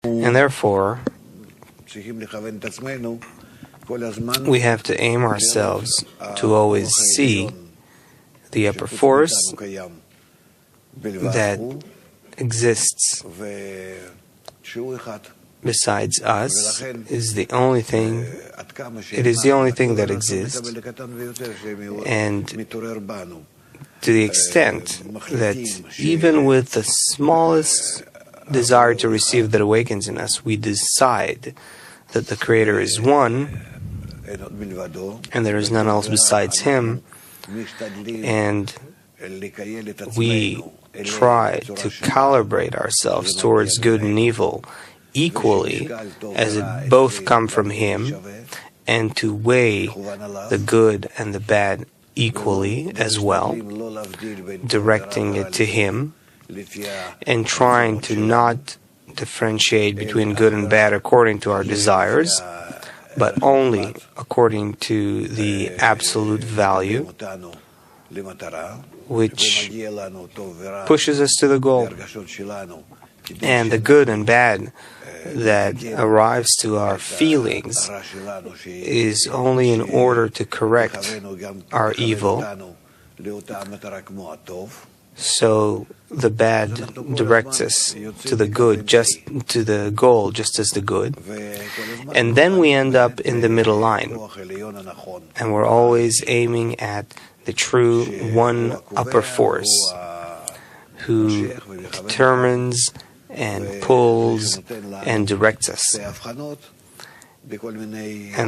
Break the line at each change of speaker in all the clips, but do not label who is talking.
And therefore, we have to aim ourselves to always see the upper force that exists besides us. It is the only thing that exists, and to the extent that even with the smallest desire to receive that awakens in us, we decide that the Creator is one and there is none else besides Him, and we try to calibrate ourselves towards good and evil equally, as it both come from Him, and to weigh the good and the bad equally as well, directing it to Him, and trying to not differentiate between good and bad according to our desires, but only according to the absolute value, which pushes us to the goal. And the good and bad that arrives to our feelings is only in order to correct our evil. So the bad directs us to the good, just to the goal, just as the good. And then we end up in the middle line. And we're always aiming at the true one upper force who determines and pulls and directs us. And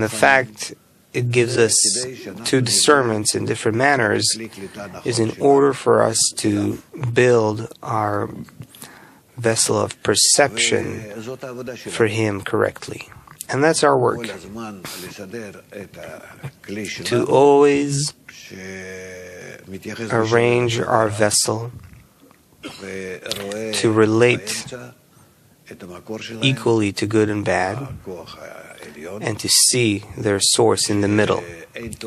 the fact it gives us two discernments in different manners is in order for us to build our vessel of perception for Him correctly. And that's our work. To always arrange our vessel to relate equally to good and bad, and to see their source in the middle,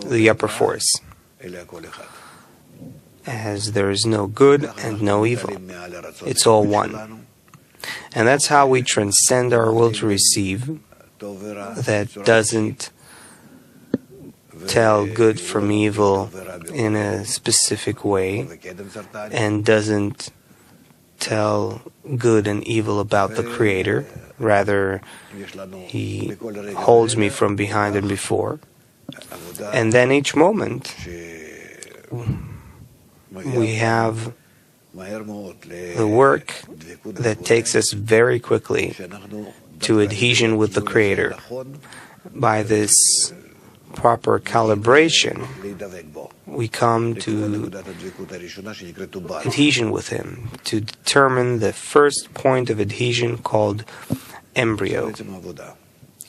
the upper force, as there is no good and no evil. It's all one. And that's how we transcend our will to receive, that doesn't tell good from evil in a specific way, and doesn't tell good and evil about the Creator. Rather, He holds me from behind and before. And then each moment, we have the work that takes us very quickly to adhesion with the Creator. By this proper calibration, we come to adhesion with Him, to determine the first point of adhesion called embryo.